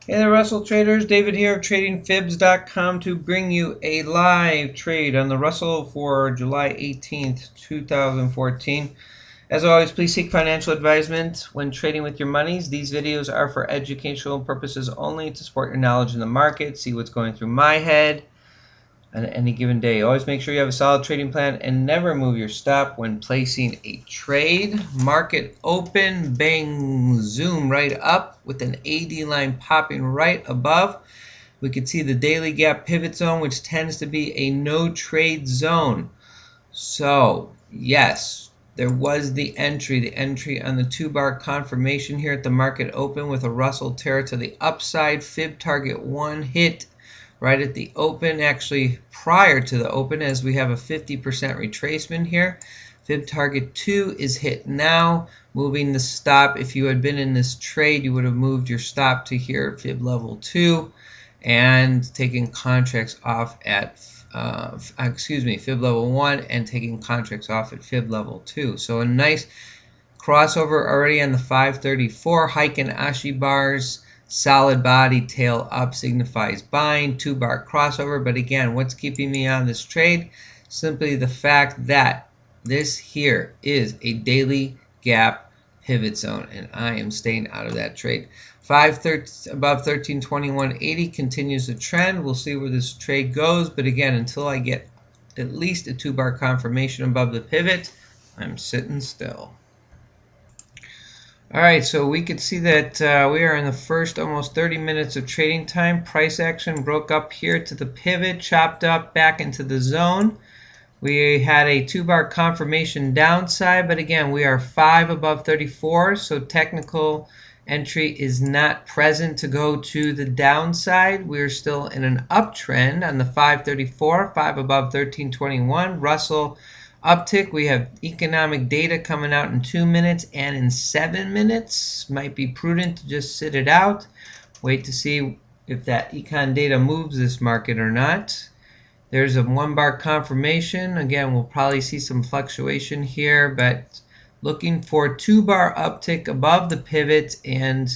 Hey there, Russell traders. David here of TradingFibs.com to bring you a live trade on the Russell for July 18th, 2014. As always, please seek financial advisement when trading with your monies. These videos are for educational purposes only to support your knowledge in the market, see what's going through my head on any given day. Always make sure you have a solid trading plan and never move your stop when placing a trade. Market open, bang, zoom right up with an AD line popping right above. We can see the daily gap pivot zone, which tends to be a no trade zone. So yes, there was the entry on the 2-bar confirmation here at the market open with a Russell tear to the upside. Fib target 1 hit right at the open, actually prior to the open, as we have a 50% retracement here. Fib target 2 is hit now, moving the stop. If you had been in this trade, you would have moved your stop to here, fib level 2, and taken contracts off at fib level 1 and taking contracts off at fib level 2. So a nice crossover already on the 534. Heiken Ashi bars, solid body, tail up signifies buying, 2-bar crossover. But again, what's keeping me on this trade? Simply the fact that this here is a daily gap pivot zone, and I am staying out of that trade. Above 1321.80 continues the trend. We'll see where this trade goes, but again, until I get at least a 2-bar confirmation above the pivot, I'm sitting still. Alright, so we could see that we are in the first almost 30 minutes of trading time. Price action broke up here to the pivot, chopped up back into the zone. We had a 2-bar confirmation downside, but again, we are 5 above 34, so technical entry is not present to go to the downside. We're still in an uptrend on the 534, 5 above 1321. Russell uptick. We have economic data coming out in 2 minutes and in 7 minutes. Might be prudent to just sit it out. Wait to see if that econ data moves this market or not. There's a 1-bar confirmation. Again, we'll probably see some fluctuation here, but looking for 2-bar uptick above the pivot and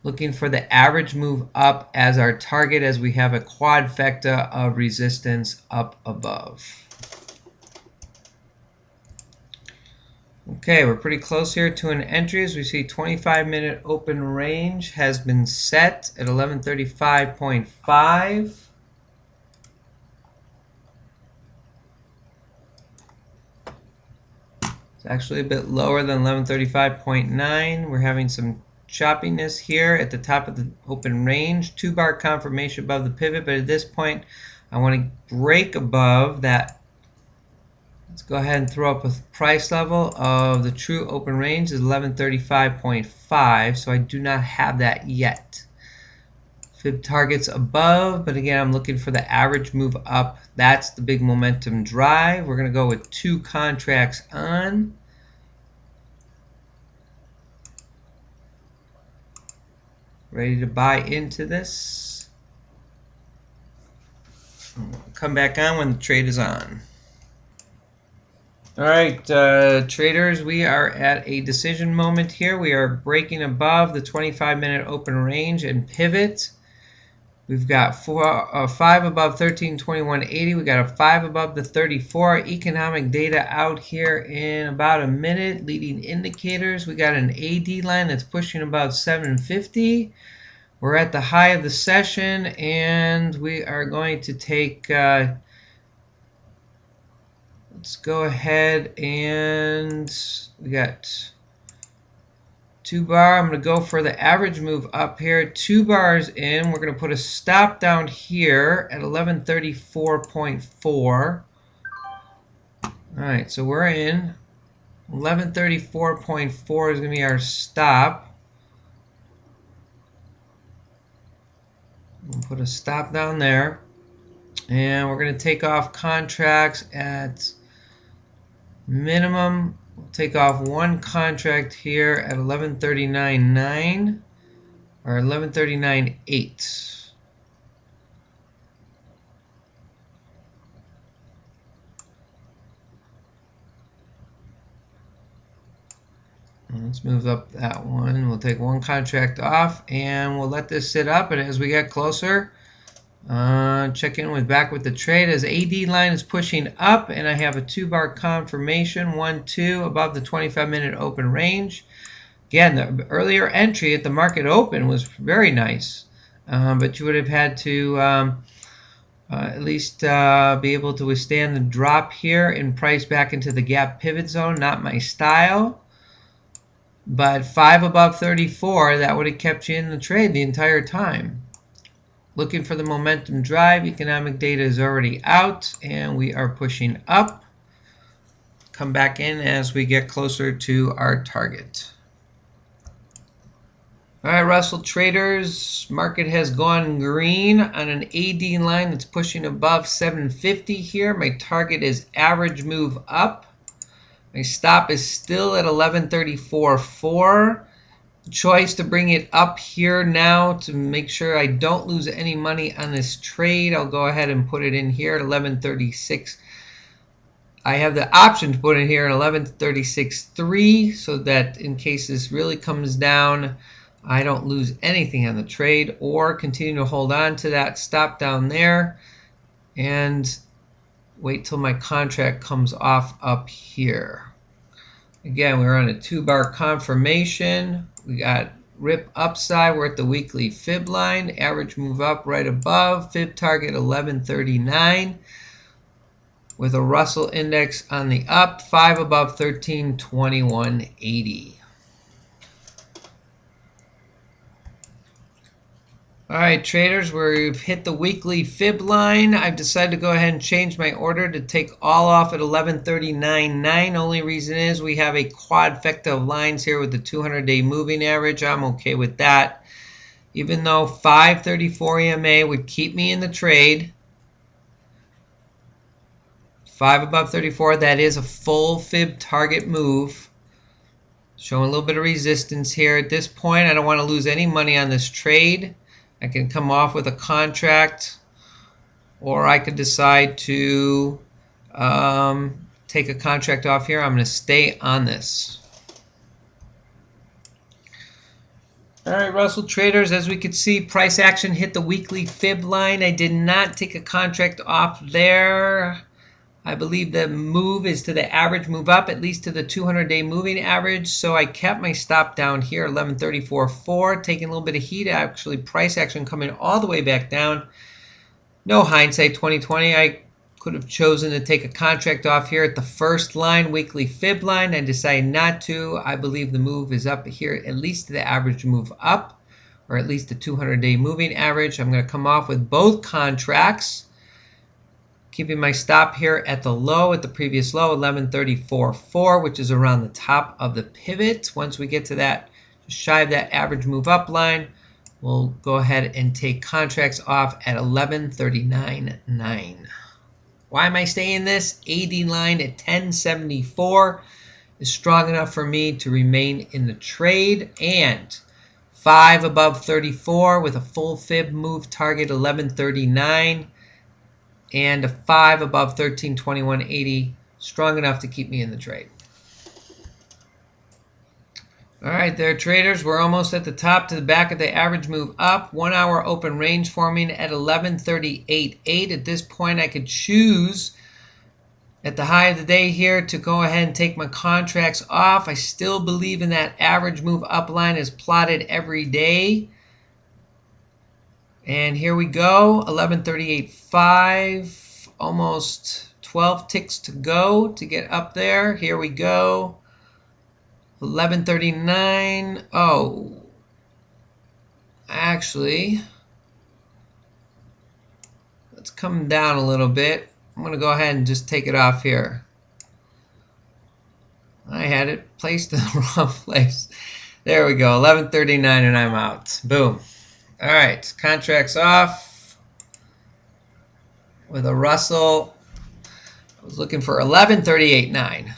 looking for the average move up as our target, as we have a quadfecta of resistance up above. Okay, we're pretty close here to an entry. As we see, 25-minute open range has been set at 1135.5. It's actually a bit lower than 1135.9. We're having some choppiness here at the top of the open range. 2-bar confirmation above the pivot, but at this point, I want to break above that. Let's go ahead and throw up a price level of the true open range is 1135.5, so I do not have that yet. Fib targets above, but again, I'm looking for the average move up. That's the big momentum drive. We're going to go with 2 contracts on. Ready to buy into this. Come back on when the trade is on. Alright, traders, we are at a decision moment here. We are breaking above the 25-minute open range and pivot. We've got 5 above 1321.80. We got a 5 above the 34. Economic data out here in about a minute. Leading indicators. We got an AD line that's pushing about 750. We're at the high of the session, and we are going to take. Let's go ahead and we got 2-bar. I'm going to go for the average move up here. 2 bars in. We're going to put a stop down here at 1134.4. All right, so we're in. 1134.4 is going to be our stop. We'll put a stop down there. And we're going to take off contracts at minimum. We'll take off 1 contract here at 1139.9 or 1139.8. Let's move up that one. We'll take one contract off and we'll let this sit up. And as we get closer, check in back with the trade as AD line is pushing up and I have a 2-bar confirmation, 1-2 above the 25-minute open range. Again, the earlier entry at the market open was very nice, but you would have had to at least be able to withstand the drop here and price back into the gap pivot zone. Not my style. But 5 above 34, that would have kept you in the trade the entire time. Looking for the momentum drive. Economic data is already out, and we are pushing up. Come back in as we get closer to our target. All right, Russell traders, market has gone green on an AD line that's pushing above 750 here. My target is average move up. My stop is still at 1134.4. Choice to bring it up here now to make sure I don't lose any money on this trade. I'll go ahead and put it in here at 1136. I have the option to put it here at 1136.3 so that in case this really comes down, I don't lose anything on the trade, or continue to hold on to that stop down there and wait till my contract comes off up here. Again, we're on a 2-bar confirmation. We got rip upside. We're at the weekly fib line. Average move up right above. Fib target 1139. With a Russell index on the up. 5 above 1321.80. All right, traders, we've hit the weekly fib line. I've decided to go ahead and change my order to take all off at 1139.9. Only reason is we have a quadfecta of lines here with the 200-day moving average. I'm okay with that. Even though 534 EMA would keep me in the trade. 5 above 34, that is a full fib target move. Showing a little bit of resistance here. At this point, I don't want to lose any money on this trade. I can come off with a contract, or I could decide to take a contract off here. I'm going to stay on this. All right, Russell traders, as we could see, price action hit the weekly fib line. I did not take a contract off there. I believe the move is to the average move up, at least to the 200-day moving average. So I kept my stop down here, 1134.4, taking a little bit of heat. Actually, price action coming all the way back down. No hindsight 2020. I could have chosen to take a contract off here at the first line, weekly fib line. I decided not to. I believe the move is up here, at least to the average move up, or at least the 200-day moving average. I'm going to come off with both contracts. Keeping my stop here at the low, at the previous low, 1134.4, which is around the top of the pivot. Once we get to that, just shy of that average move up line, we'll go ahead and take contracts off at 1139.9. Why am I staying this? AD line at 1074 is strong enough for me to remain in the trade, and 5 above 34 with a full fib move target 1139. And a 5 above 1321.80, strong enough to keep me in the trade. All right, there, traders. We're almost at the top to the back of the average move up. 1 hour open range forming at 1138.8. At this point, I could choose at the high of the day here to go ahead and take my contracts off. I still believe in that average move up line is plotted every day. And here we go, 1138.5, almost 12 ticks to go to get up there. Here we go, 1139. Oh, actually, let's come down a little bit. I'm going to go ahead and just take it off here. I had it placed in the wrong place. There we go, 1139, and I'm out. Boom. All right, contracts off with a Russell. I was looking for 1138.9.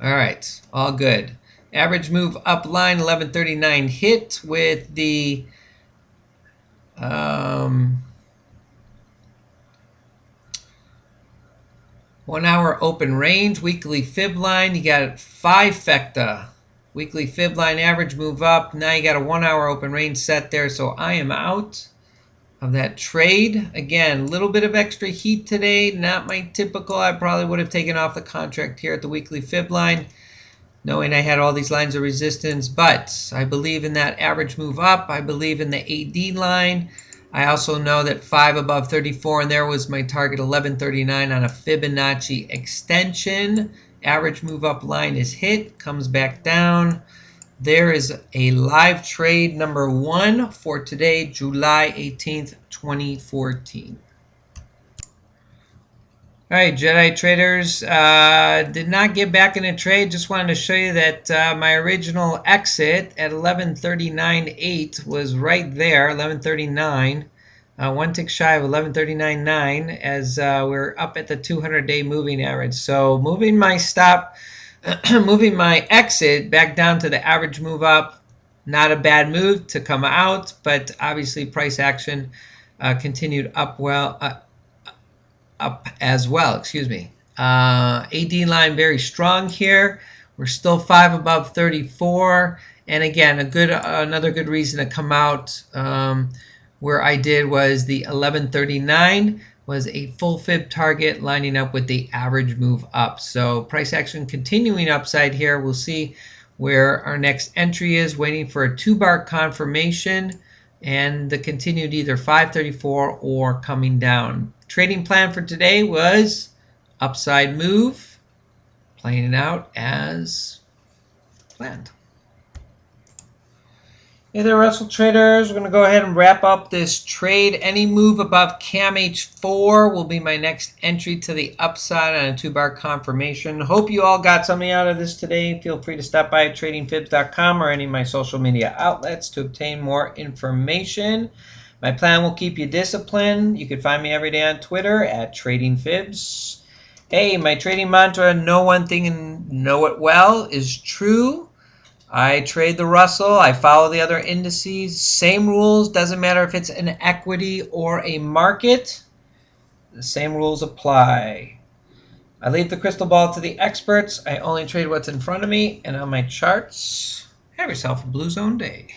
All right, all good. Average move up line 1139 hit with the 1 hour open range weekly fib line. You got 5 fecta Weekly fib line average move up. Now you got a 1 hour open range set there, so I am out of that trade. Again, a little bit of extra heat today. Not my typical. I probably would have taken off the contract here at the weekly fib line, knowing I had all these lines of resistance, but I believe in that average move up. I believe in the AD line. I also know that 5 above 34, and there was my target 1139 on a Fibonacci extension. Average move up line is hit, comes back down. There is a live trade number 1 for today, July 18th, 2014. All right, Jedi traders, did not get back in a trade. Just wanted to show you that my original exit at 1139.8 was right there, 1139. One tick shy of 1139.9 as we're up at the 200-day moving average. So moving my stop, moving my exit back down to the average move up. Not a bad move to come out, but obviously price action continued up as well, excuse me. AD line very strong here. We're still 5 above 34, and again, another good reason to come out where I did was the 1139 was a full fib target lining up with the average move up. So price action continuing upside here. We'll see where our next entry is, waiting for a 2-bar confirmation and the continued either 534 or coming down. Trading plan for today was upside move, playing it out as planned. Hey there, Russell traders. We're going to go ahead and wrap up this trade. Any move above CAM H4 will be my next entry to the upside on a 2-bar confirmation. Hope you all got something out of this today. Feel free to stop by at tradingfibs.com or any of my social media outlets to obtain more information. My plan will keep you disciplined. You can find me every day on Twitter at tradingfibs. Hey, my trading mantra, know one thing and know it well, is true. I trade the Russell. I follow the other indices. Same rules. Doesn't matter if it's an equity or a market. The same rules apply. I leave the crystal ball to the experts. I only trade what's in front of me and on my charts. Have yourself a blue zone day.